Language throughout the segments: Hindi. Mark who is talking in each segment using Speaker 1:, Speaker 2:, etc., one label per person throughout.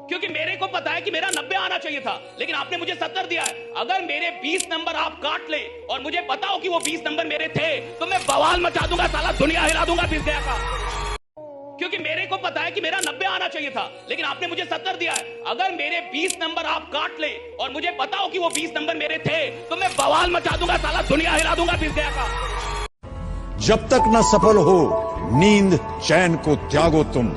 Speaker 1: क्योंकि मेरे को पता है कि मेरा 90 आना चाहिए था, लेकिन आपने मुझे 70 दिया है। अगर मेरे 20 नंबर आप काट ले और मुझे बताओ कि वो 20 नंबर मेरे थे, तो मैं बवाल मचा दूंगा, साला दुनिया हिला दूंगा फिर गया का। क्योंकि मेरे को पता है कि मेरा 90 आना चाहिए था, लेकिन आपने मुझे 70 दिया है। अगर मेरे 20 नंबर आप काट ले और मुझे बताओ कि वो 20 नंबर मेरे थे, तो मैं बवाल मचा दूंगा, साला दुनिया हिला दूंगा फिर गया का।
Speaker 2: जब तक न सफल हो नींद चैन को त्यागो तुम,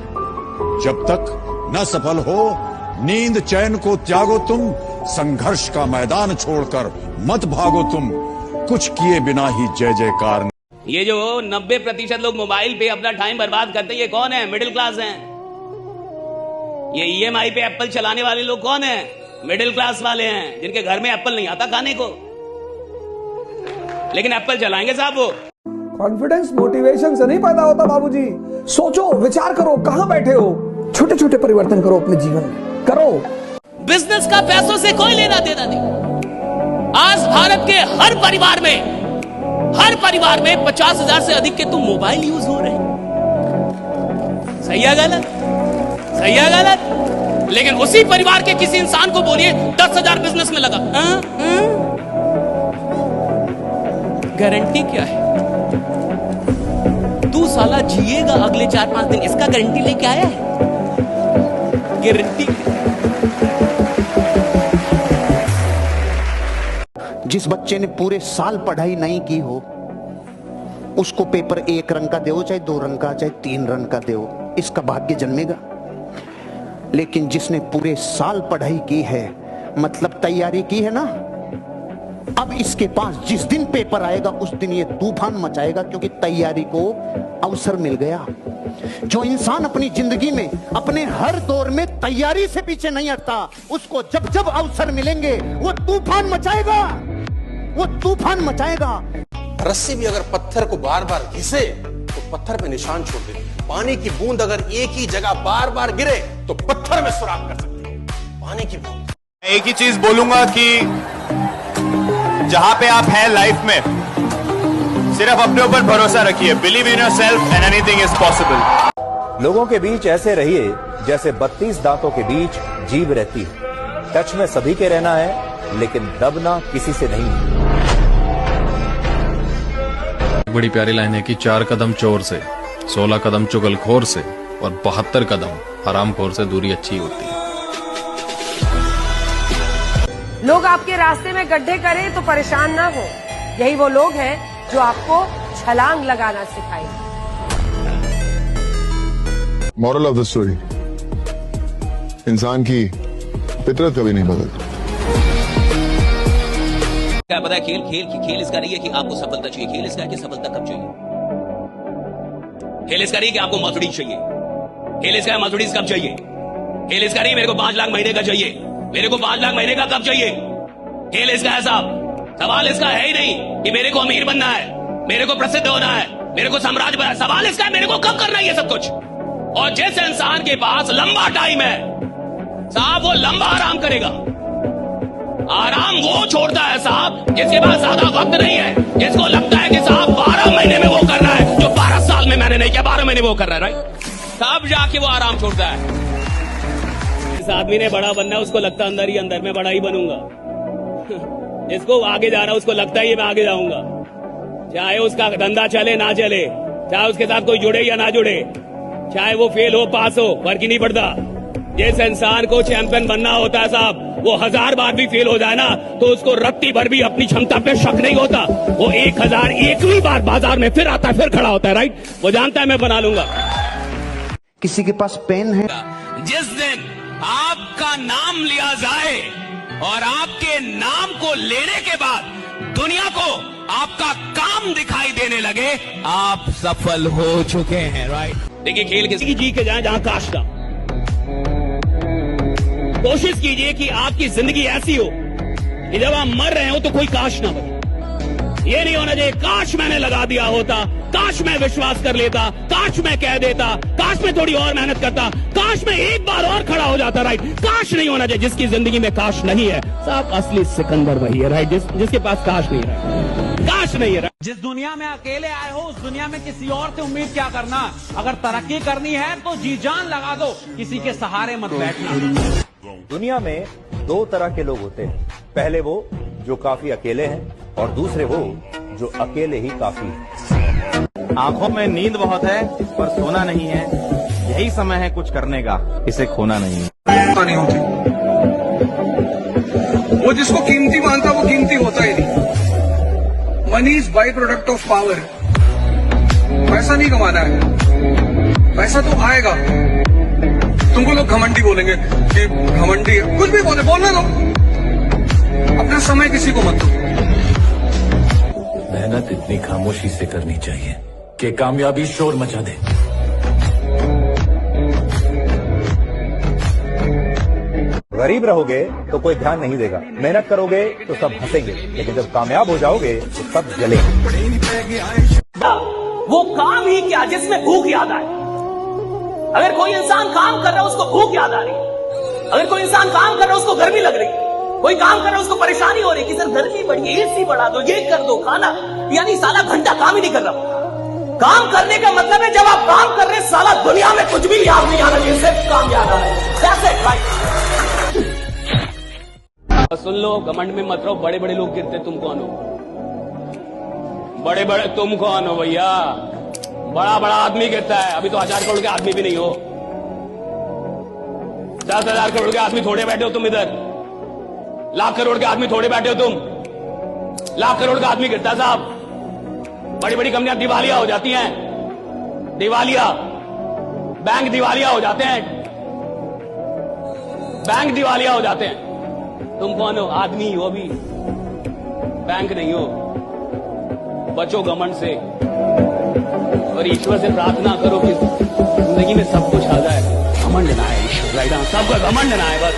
Speaker 2: जब तक न सफल हो नींद चैन को त्यागो तुम, संघर्ष का मैदान छोड़कर मत भागो तुम, कुछ किए बिना ही जय जयकार।
Speaker 1: ये जो 90% लोग मोबाइल पे अपना टाइम बर्बाद करते हैं, ये कौन है? मिडिल क्लास हैं। ये EMI पे एप्पल चलाने वाले लोग कौन है? मिडिल क्लास वाले हैं, जिनके घर में एप्पल नहीं आता खाने को, लेकिन एप्पल चलाएंगे साहब वो।
Speaker 3: कॉन्फिडेंस मोटिवेशन से नहीं पैदा होता बाबूजी। सोचो, विचार करो, कहां बैठे हो, छोटे छोटे परिवर्तन करो अपने जीवन में, करो।
Speaker 1: बिजनेस का पैसों से कोई लेना देना नहीं। आज भारत के हर परिवार में 50,000 से अधिक के तो मोबाइल यूज हो रहे हैं। सही है गलत? सही है गलत? लेकिन उसी परिवार के किसी इंसान को बोलिए 10,000 बिजनेस में लगा, गारंटी क्या है? तू साला जिएगा अगले 4-5 दिन, इसका गारंटी लेके आया है? गारंटी।
Speaker 4: जिस बच्चे ने पूरे साल पढ़ाई नहीं की हो, उसको पेपर 1 रंग का दो, चाहे 2 रंग का, चाहे 3 रंग का दो, इसका भाग्य जन्मेगा। लेकिन जिसने पूरे साल पढ़ाई की है, मतलब तैयारी की है ना, अब इसके पास जिस दिन पेपर आएगा उस दिन ये तूफान मचाएगा, क्योंकि तैयारी को अवसर मिल गया। जो इंसान अपनी जिंदगी में अपने हर दौर में तैयारी से पीछे नहीं हटता, उसको जब जब अवसर मिलेंगे वो तूफान मचाएगा, वो तूफान मचाएगा।
Speaker 5: रस्सी भी अगर पत्थर को बार बार घिसे तो पत्थर पे निशान छोड़ देती है। पानी की बूंद अगर एक ही जगह बार बार गिरे तो पत्थर में सुराख कर सकती है। पानी की बूंद।
Speaker 6: एक ही चीज बोलूंगा कि जहां पे आप हैं लाइफ में, सिर्फ अपने ऊपर भरोसा रखिए। Believe in yourself and anything is possible.
Speaker 7: लोगों के बीच ऐसे रहिए जैसे 32 दांतों के बीच जीभ रहती है। टच में सभी के रहना है, लेकिन दबना किसी से नहीं।
Speaker 8: बड़ी प्यारी लाइन है कि 4 कदम चोर से, 16 कदम चुगलखोर से और 72 कदम हरामखोर से दूरी अच्छी होती है।
Speaker 9: लोग आपके रास्ते में गड्ढे करें तो परेशान ना हो, यही वो लोग हैं जो आपको छलांग लगाना सिखाएंगे।
Speaker 10: मॉरल ऑफ द स्टोरी, इंसान की फितरत कभी नहीं बदलती।
Speaker 1: क्या पता है खेल इसका नहीं है कि आपको सफलता चाहिए, खेल इसका है कि सफलता कब चाहिए। खेल इसका नहीं कि आपको मर्सिडीज चाहिए, खेल इसका है मर्सिडीज कब चाहिए। खेल इसका नहीं मेरे को 5 लाख महीने का चाहिए, मेरे को 5 लाख महीने का कब चाहिए। खेल इसका है साहब, सवाल इसका है ही नहीं कि मेरे को अमीर बनना है, मेरे को प्रसिद्ध होना है, मेरे को साम्राज्य बनना है। सवाल इसका है मेरे को कब करना है ये सब कुछ। और जिस इंसान के पास लंबा टाइम है साहब, वो लंबा आराम करेगा। आराम वो छोड़ता है साहब जिसके पास ज्यादा वक्त नहीं है, जिसको लगता है कि साहब 12 महीने में वो करना है जो 12 साल में मैंने नहीं किया, 12 महीने में वो कर रहा है, राइट। तब जाके वो आराम छोड़ता है। जिस आदमी ने बड़ा बनना है उसको लगता है अंदर ही अंदर मैं बड़ा ही बनूंगा। जिसको आगे जाना है उसको लगता है ये मैं आगे जाऊंगा, चाहे उसका धंधा चले ना चले, चाहे उसके साथ कोई जुड़े या ना जुड़े, चाहे वो फेल हो पास हो, फर्क ही नहीं पड़ता। जिस इंसान को चैंपियन बनना होता है साहब, वो 1000 बार भी फेल हो जाए ना तो उसको रत्ती भर भी अपनी क्षमता पे शक नहीं होता। वो 1001वीं बार बाजार में फिर आता है, फिर खड़ा होता है, राइट। वो जानता है मैं बना लूंगा।
Speaker 4: किसी के पास पेन है,
Speaker 1: जिस दिन आपका नाम लिया जाए और आपके नाम को लेने के बाद दुनिया को आपका काम दिखाई देने लगे, आप सफल हो चुके हैं, राइट। देखिए खेल किसी की जी के जाए जहां काश का। कोशिश कीजिए कि आपकी जिंदगी ऐसी हो कि जब आप मर रहे हो तो कोई काश ना बने। ये नहीं होना चाहिए काश मैंने लगा दिया होता, काश मैं विश्वास कर लेता, काश मैं कह देता, काश मैं थोड़ी और मेहनत करता, काश मैं एक बार और खड़ा हो जाता, राइट। काश नहीं होना चाहिए। जिसकी जिंदगी में काश नहीं है साहब, असली सिकंदर वही है, राइट, जिसके पास काश नहीं है। काश नहीं है।
Speaker 11: जिस दुनिया में अकेले आए हो उस दुनिया में किसी और से उम्मीद क्या करना। अगर तरक्की करनी है तो जी जान लगा दो, किसी के सहारे मत बैठना।
Speaker 7: दुनिया में दो तरह के लोग होते हैं, पहले वो जो काफी अकेले हैं और दूसरे वो जो अकेले ही काफी हैं।
Speaker 12: आंखों में नींद बहुत है पर सोना नहीं है, यही समय है कुछ करने का, इसे खोना नहीं है।
Speaker 3: नहीं होती, वो जिसको कीमती मानता वो कीमती होता ही नहीं। Money is by product of power. पैसा नहीं कमाना है, पैसा तो आएगा। तुमको लोग घमंडी बोलेंगे कि घमंडी है, कुछ भी बोले, बोलने दो, अपना समय किसी को मत दो।
Speaker 13: मेहनत इतनी खामोशी से करनी चाहिए कि कामयाबी शोर मचा दे।
Speaker 7: गरीब रहोगे तो कोई ध्यान नहीं देगा, मेहनत करोगे तो सब हंसेंगे, लेकिन जब कामयाब हो जाओगे तो सब जलेंगे।
Speaker 1: वो काम ही क्या जिसमें भूख याद आए। अगर कोई इंसान काम कर रहा है उसको भूख याद आ रही, अगर कोई इंसान काम कर रहा है उसको गर्मी लग रही, कोई काम कर रहा है उसको परेशानी हो रही कि सर गर्मी बढ़ी है, एसी बढ़ा दो, ये कर दो, खाना, यानी साला घंटा काम ही नहीं कर रहा। काम करने का मतलब है जब आप काम कर रहे हैं साला दुनिया में कुछ भी याद नहीं आना चाहिए, सिर्फ काम याद आ रहा है। सुन लो, घमंड में मत रहो। बड़े बड़े लोग गिरते, तुम कौन हो? बड़े बड़े तुम कौन हो भैया? बड़ा बड़ा आदमी गिरता है, अभी तो 1000 करोड़ के आदमी भी नहीं हो। 10,000 करोड़ के आदमी थोड़े बैठे हो तुम इधर, लाख करोड़ के आदमी थोड़े बैठे हो तुम। लाख करोड़ का आदमी गिरता साहब। बड़ी बड़ी कंपनियां दिवालिया हो जाती हैं, दिवालिया, बैंक दिवालिया हो जाते हैं, बैंक दिवालिया हो जाते हैं। तुम कौन हो? आदमी हो, अभी बैंक नहीं हो। बचो घमंड से और ईश्वर से प्रार्थना करो कि जिंदगी में सब कुछ आ जाए। घमंड ना है ईश्वर, सबका घमंड ना है बस।